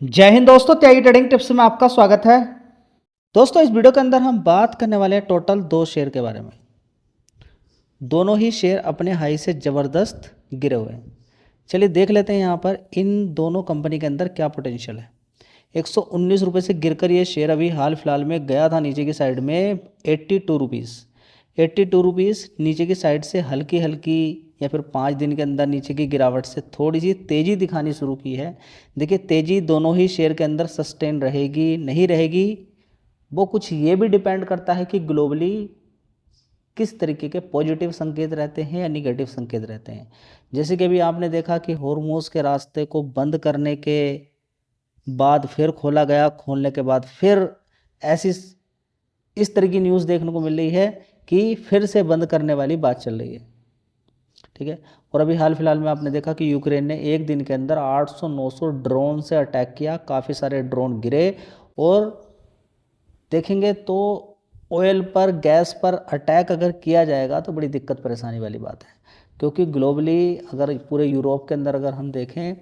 जय हिंद दोस्तों, त्यागी trading tips में आपका स्वागत है। दोस्तों, इस वीडियो के अंदर हम बात करने वाले हैं टोटल दो शेयर के बारे में। दोनों ही शेयर अपने हाई से ज़बरदस्त गिरे हुए हैं। चलिए देख लेते हैं यहाँ पर इन दोनों कंपनी के अंदर क्या पोटेंशियल है। 119 रुपये से गिरकर ये शेयर अभी हाल फिलहाल में गया था नीचे की साइड में 82 रुपीज़। 82 रुपीज़ नीचे की साइड से हल्की हल्की या फिर 5 दिन के अंदर नीचे की गिरावट से थोड़ी सी तेज़ी दिखानी शुरू की है। देखिए, तेज़ी दोनों ही शेयर के अंदर सस्टेन रहेगी नहीं रहेगी, वो कुछ ये भी डिपेंड करता है कि ग्लोबली किस तरीके के पॉजिटिव संकेत रहते हैं या निगेटिव संकेत रहते हैं। जैसे कि अभी आपने देखा कि हॉर्मोज़ के रास्ते को बंद करने के बाद फिर खोला गया, खोलने के बाद फिर ऐसी इस तरह की न्यूज़ देखने को मिल रही है कि फिर से बंद करने वाली बात चल रही है। ठीक है। और अभी हाल फिलहाल में आपने देखा कि यूक्रेन ने एक दिन के अंदर 800-900 ड्रोन से अटैक किया, काफ़ी सारे ड्रोन गिरे। और देखेंगे तो ऑयल पर, गैस पर अटैक अगर किया जाएगा तो बड़ी दिक्कत परेशानी वाली बात है, क्योंकि ग्लोबली अगर पूरे यूरोप के अंदर अगर हम देखें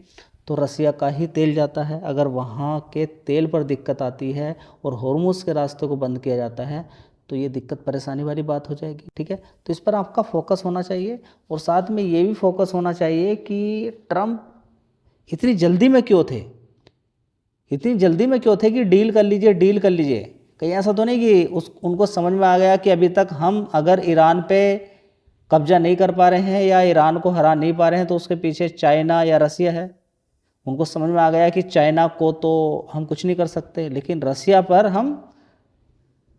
तो रसिया का ही तेल जाता है। अगर वहाँ के तेल पर दिक्कत आती है और हॉर्मुज़ के रास्ते को बंद किया जाता है तो ये दिक्कत परेशानी वाली बात हो जाएगी। ठीक है, तो इस पर आपका फोकस होना चाहिए। और साथ में ये भी फोकस होना चाहिए कि ट्रम्प इतनी जल्दी में क्यों थे, इतनी जल्दी में क्यों थे कि डील कर लीजिए, डील कर लीजिए। कहीं ऐसा तो नहीं कि उनको समझ में आ गया कि अभी तक हम अगर ईरान पे कब्जा नहीं कर पा रहे हैं या ईरान को हरा नहीं पा रहे हैं तो उसके पीछे चाइना या रसिया है। उनको समझ में आ गया कि चाइना को तो हम कुछ नहीं कर सकते, लेकिन रसिया पर हम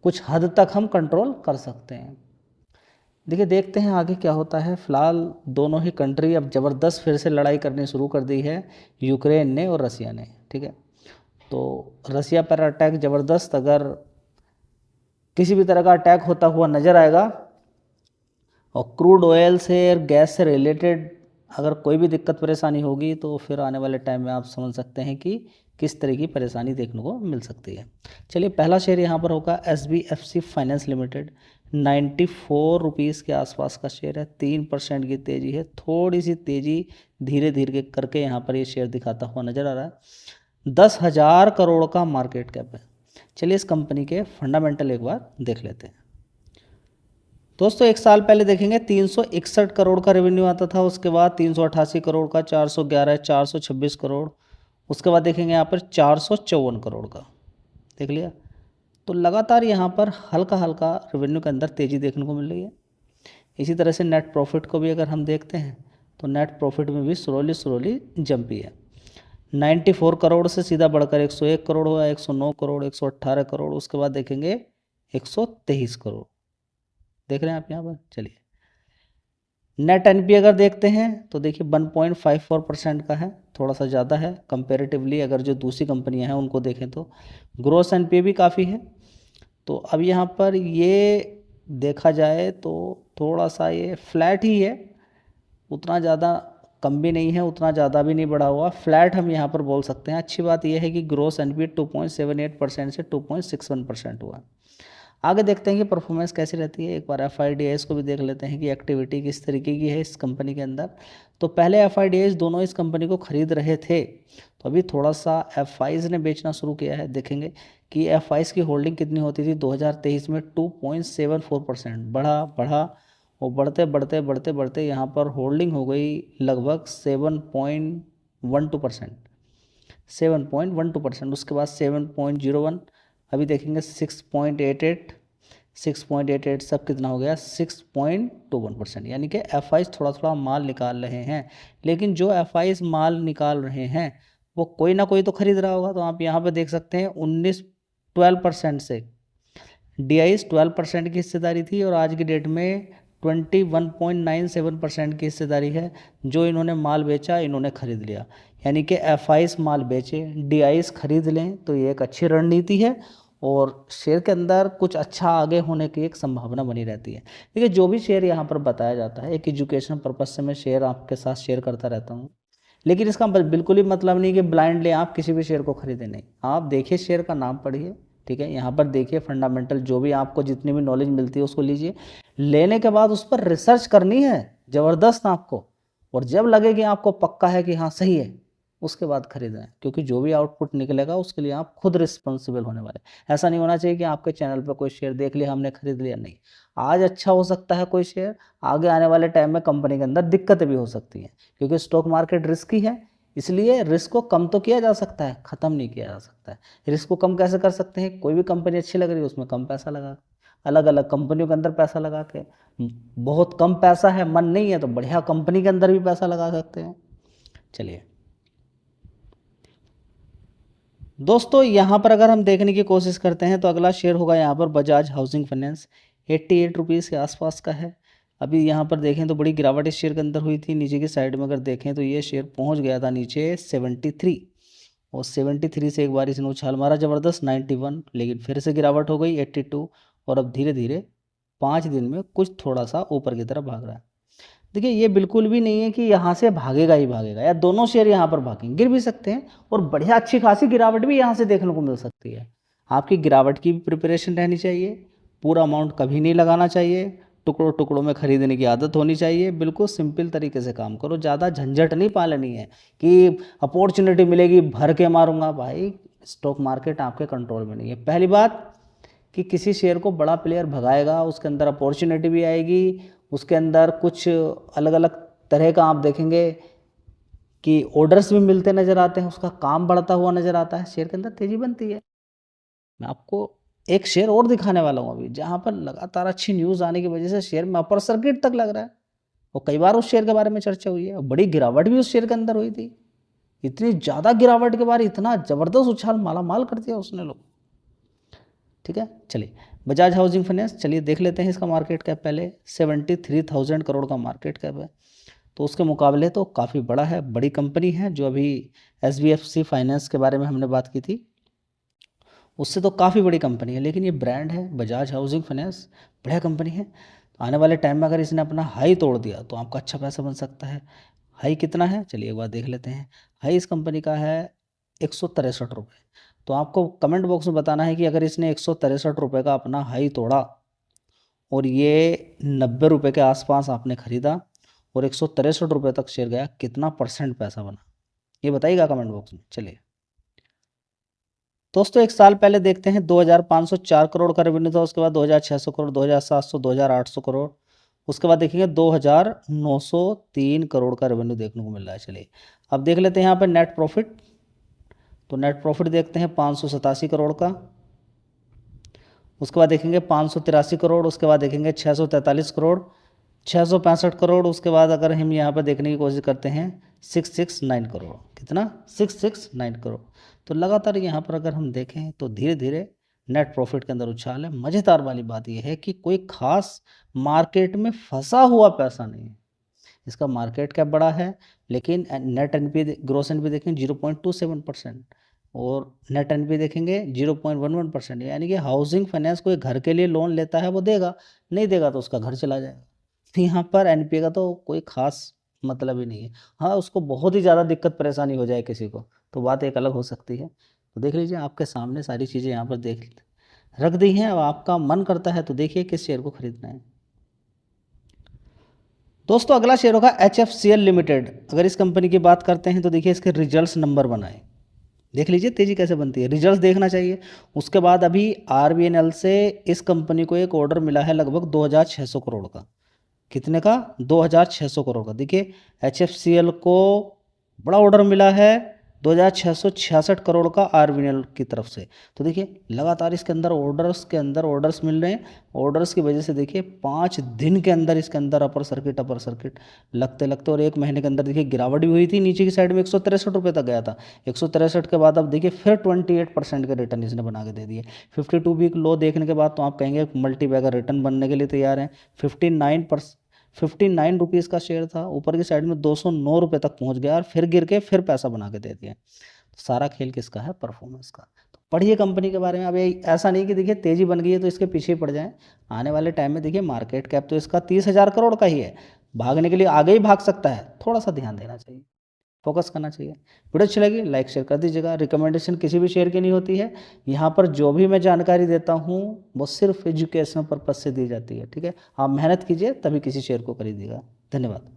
कुछ हद तक हम कंट्रोल कर सकते हैं। देखिए, देखते हैं आगे क्या होता है। फिलहाल दोनों ही कंट्री अब ज़बरदस्त फिर से लड़ाई करनी शुरू कर दी है, यूक्रेन ने और रसिया ने। ठीक है, तो रसिया पर अटैक ज़बरदस्त अगर किसी भी तरह का अटैक होता हुआ नज़र आएगा और क्रूड ऑयल से और गैस से रिलेटेड अगर कोई भी दिक्कत परेशानी होगी तो फिर आने वाले टाइम में आप समझ सकते हैं कि किस तरह की परेशानी देखने को मिल सकती है। चलिए, पहला शेयर यहाँ पर होगा SBFC फाइनेंस लिमिटेड। 94 रुपीज़ के आसपास का शेयर है, 3% की तेज़ी है। थोड़ी सी तेज़ी धीरे धीरे करके यहाँ पर ये शेयर दिखाता हुआ नज़र आ रहा है। 10,000 करोड़ का मार्केट कैप है। चलिए, इस कंपनी के फंडामेंटल एक बार देख लेते हैं। दोस्तों, एक साल पहले देखेंगे 361 करोड़ का रेवेन्यू आता था, उसके बाद 388 करोड़ का, 411, 426 करोड़, उसके बाद देखेंगे यहाँ पर 454 करोड़ का। देख लिया, तो लगातार यहाँ पर हल्का हल्का रेवेन्यू के अंदर तेज़ी देखने को मिल रही है। इसी तरह से नेट प्रॉफिट को भी अगर हम देखते हैं तो नेट प्रॉफिट में भी स्लोली जंपी है। 94 करोड़ से सीधा बढ़कर 101 करोड़ हुआ, 109 करोड़, 118 करोड़, उसके बाद देखेंगे 123 करोड़। देख रहे हैं आप यहाँ पर। चलिए, नेट एनपी अगर देखते हैं तो देखिए 1.54% का है, थोड़ा सा ज़्यादा है कंपेरेटिवली। अगर जो दूसरी कंपनियां हैं उनको देखें तो ग्रोस एनपी भी काफ़ी है। तो अब यहाँ पर ये देखा जाए तो थोड़ा सा ये फ्लैट ही है, उतना ज़्यादा कम भी नहीं है, उतना ज़्यादा भी नहीं बढ़ा हुआ, फ्लैट हम यहाँ पर बोल सकते हैं। अच्छी बात यह है कि ग्रोस एनपी 2.78% से 2.61% हुआ। आगे देखते हैं कि परफॉर्मेंस कैसी रहती है। एक बार FIDs को भी देख लेते हैं कि एक्टिविटी किस तरीके की है इस कंपनी के अंदर। तो पहले FIDs दोनों इस कंपनी को खरीद रहे थे, तो अभी थोड़ा सा FIs ने बेचना शुरू किया है। देखेंगे कि FIs की होल्डिंग कितनी होती थी 2023 में, 2.74%। बढ़ा और बढ़ते बढ़ते बढ़ते बढ़ते यहाँ पर होल्डिंग हो गई लगभग 7.12%, 7.12%। उसके बाद 7.01, अभी देखेंगे 6.88, 6.88, सब कितना हो गया 6.21%। यानी कि FIs थोड़ा थोड़ा माल निकाल रहे हैं, लेकिन जो FIs माल निकाल रहे हैं वो कोई ना कोई तो खरीद रहा होगा। तो आप यहाँ पे देख सकते हैं 12% से DIs 12% की हिस्सेदारी थी और आज की डेट में 21.97% की हिस्सेदारी है। जो इन्होंने माल बेचा इन्होंने खरीद लिया, यानी कि FIs माल बेचे, DIs खरीद लें, तो ये एक अच्छी रणनीति है और शेयर के अंदर कुछ अच्छा आगे होने की एक संभावना बनी रहती है। देखिए, जो भी शेयर यहाँ पर बताया जाता है एक एजुकेशन पर्पज से मैं शेयर आपके साथ शेयर करता रहता हूँ, लेकिन इसका बिल्कुल ही मतलब नहीं कि ब्लाइंडली आप किसी भी शेयर को खरीदें। नहीं, आप देखिए, शेयर का नाम पढ़िए। ठीक है, यहाँ पर देखिए फंडामेंटल जो भी आपको जितनी भी नॉलेज मिलती है उसको लीजिए। लेने के बाद उस पर रिसर्च करनी है ज़बरदस्त आपको, और जब लगे कि आपको पक्का है कि हाँ सही है, उसके बाद खरीदें, क्योंकि जो भी आउटपुट निकलेगा उसके लिए आप खुद रिस्पॉन्सिबल होने वाले। ऐसा नहीं होना चाहिए कि आपके चैनल पर कोई शेयर देख लिया हमने खरीद लिया, नहीं। आज अच्छा हो सकता है कोई शेयर, आगे आने वाले टाइम में कंपनी के अंदर दिक्कतें भी हो सकती हैं, क्योंकि स्टॉक मार्केट रिस्की है। इसलिए रिस्क को कम तो किया जा सकता है, ख़त्म नहीं किया जा सकता है। रिस्क को कम कैसे कर सकते हैं? कोई भी कंपनी अच्छी लग रही है उसमें कम पैसा लगा, अलग अलग कंपनियों के अंदर पैसा लगा के, बहुत कम पैसा है, मन नहीं है तो बढ़िया कंपनी के अंदर भी पैसा लगा सकते हैं। चलिए दोस्तों, यहाँ पर अगर हम देखने की कोशिश करते हैं तो अगला शेयर होगा यहाँ पर बजाज हाउसिंग फाइनेंस। 88 रुपीज़ के आसपास का है। अभी यहाँ पर देखें तो बड़ी गिरावट इस शेयर के अंदर हुई थी। नीचे की साइड में अगर देखें तो ये शेयर पहुँच गया था नीचे 73, और 73 से एक बार इसने उछाल मारा ज़बरदस्त 91, लेकिन फिर से गिरावट हो गई 82, और अब धीरे धीरे 5 दिन में कुछ थोड़ा सा ऊपर की तरफ भाग रहा है। देखिए ये बिल्कुल भी नहीं है कि यहाँ से भागेगा ही भागेगा, या दोनों शेयर यहाँ पर भागेंगे, गिर भी सकते हैं, और बढ़िया अच्छी खासी गिरावट भी यहाँ से देखने को मिल सकती है। आपकी गिरावट की भी प्रिपरेशन रहनी चाहिए, पूरा अमाउंट कभी नहीं लगाना चाहिए, टुकड़ों टुकड़ों में खरीदने की आदत होनी चाहिए। बिल्कुल सिंपल तरीके से काम करो, ज़्यादा झंझट नहीं पालनी है कि अपॉर्चुनिटी मिलेगी भर के मारूंगा। भाई स्टॉक मार्केट आपके कंट्रोल में नहीं है। पहली बात कि किसी शेयर को बड़ा प्लेयर भगाएगा, उसके अंदर अपॉर्चुनिटी भी आएगी, उसके अंदर कुछ अलग अलग तरह का आप देखेंगे कि ऑर्डर्स भी मिलते नज़र आते हैं, उसका काम बढ़ता हुआ नज़र आता है, शेयर के अंदर तेज़ी बनती है। मैं आपको एक शेयर और दिखाने वाला हूँ अभी, जहाँ पर लगातार अच्छी न्यूज़ आने की वजह से शेयर में अपर सर्किट तक लग रहा है, और कई बार उस शेयर के बारे में चर्चा हुई है, और बड़ी गिरावट भी उस शेयर के अंदर हुई थी। इतनी ज़्यादा गिरावट के बाद इतना ज़बरदस्त उछाल माला माल कर दिया उसने लोग। ठीक है, चलिए बजाज हाउसिंग फाइनेंस, चलिए देख लेते हैं इसका मार्केट कैप। पहले 73,000 करोड़ का मार्केट कैप है, तो उसके मुकाबले तो काफ़ी बड़ा है, बड़ी कंपनी है। जो अभी SBFC फाइनेंस के बारे में हमने बात की थी, उससे तो काफ़ी बड़ी कंपनी है, लेकिन ये ब्रांड है बजाज हाउसिंग फाइनेंस, बढ़िया कंपनी है। तो आने वाले टाइम में अगर इसने अपना हाई तोड़ दिया तो आपका अच्छा पैसा बन सकता है। हाई कितना है चलिए एक बार देख लेते हैं। हाई इस कंपनी का है 163 रुपये। तो आपको कमेंट बॉक्स में बताना है कि अगर इसने 163 रुपये का अपना हाई तोड़ा और ये 90 रुपये के आसपास आपने ख़रीदा और 163 रुपये तक शेयर गया, कितना % पैसा बना, ये बताइएगा कमेंट बॉक्स में। चलिए दोस्तों, एक साल पहले देखते हैं 2504 करोड़ का रेवेन्यू था, उसके बाद 2600 करोड़, 2700, 2800 करोड़, उसके बाद देखेंगे 2903 करोड़ का रेवेन्यू देखने को मिल रहा है। चलिए अब देख लेते हैं यहाँ पर नेट प्रॉफिट। तो नेट प्रॉफिट देखते हैं 587 करोड़ का, उसके बाद देखेंगे 583 करोड़, उसके बाद देखेंगे 643 करोड़, 665 करोड़, उसके बाद अगर हम यहाँ पर देखने की कोशिश करते हैं 669 करोड़। कितना? 669 करोड़। तो लगातार यहाँ पर अगर हम देखें तो धीरे धीरे नेट प्रॉफिट के अंदर उछाल है। मज़ेदार वाली बात यह है कि कोई खास मार्केट में फंसा हुआ पैसा नहीं है। इसका मार्केट कैप बड़ा है, लेकिन नेट एनपी ग्रोस एनपी देखें 0.27%, और नेट एनपी देखेंगे 0.11%। यानी कि हाउसिंग फाइनेंस कोई घर के लिए लोन लेता है वो देगा, नहीं देगा तो उसका घर चला जाएगा। यहाँ पर एनपीए का तो कोई खास मतलब ही नहीं है। हाँ, उसको बहुत ही ज़्यादा दिक्कत परेशानी हो जाए किसी को तो बात एक अलग हो सकती है। तो देख लीजिए, आपके सामने सारी चीज़ें यहाँ पर रख दी हैं। अब आपका मन करता है तो देखिए किस शेयर को खरीदना है। दोस्तों, अगला शेयर होगा HFCL लिमिटेड। अगर इस कंपनी की बात करते हैं तो देखिए इसके रिजल्ट्स नंबर बनाए, देख लीजिए तेज़ी कैसे बनती है, रिजल्ट्स देखना चाहिए। उसके बाद अभी RBNL से इस कंपनी को एक ऑर्डर मिला है लगभग 2600 करोड़ का। कितने का? 2600 करोड़ का। देखिए HFCL को बड़ा ऑर्डर मिला है 2666 करोड़ का RBNL की तरफ से। तो देखिए लगातार इसके अंदर ऑर्डर्स मिल रहे हैं। ऑर्डर्स की वजह से देखिए 5 दिन के अंदर इसके अंदर अपर सर्किट लगते लगते, और 1 महीने के अंदर देखिए गिरावट भी हुई थी, नीचे की साइड में 163 रुपये तक गया था। 163 के बाद अब देखिए फिर 28% के रिटर्न इसने बना के दे दिए। 52 वीक लो देखने के बाद तो आप कहेंगे मल्टी बैगर रिटर्न बनने के लिए तैयार हैं। 59 रुपीज़ का शेयर था, ऊपर की साइड में 209 रुपये तक पहुंच गया, और फिर गिर के फिर पैसा बना के दे दिया। तो सारा खेल किसका है? परफॉर्मेंस का। तो पढ़िए कंपनी के बारे में। अब ऐसा नहीं कि देखिए तेज़ी बन गई है तो इसके पीछे पड़ जाएं। आने वाले टाइम में देखिए मार्केट कैप तो इसका 30,000 करोड़ का ही है, भागने के लिए आगे ही भाग सकता है। थोड़ा सा ध्यान देना चाहिए, फोकस करना चाहिए। वीडियो अच्छी लगी लाइक शेयर कर दीजिएगा। रिकमेंडेशन किसी भी शेयर की नहीं होती है। यहाँ पर जो भी मैं जानकारी देता हूँ वो सिर्फ एजुकेशनल पर्पज़ से दी जाती है। ठीक है, आप मेहनत कीजिए तभी किसी शेयर को खरीदिएगा। धन्यवाद।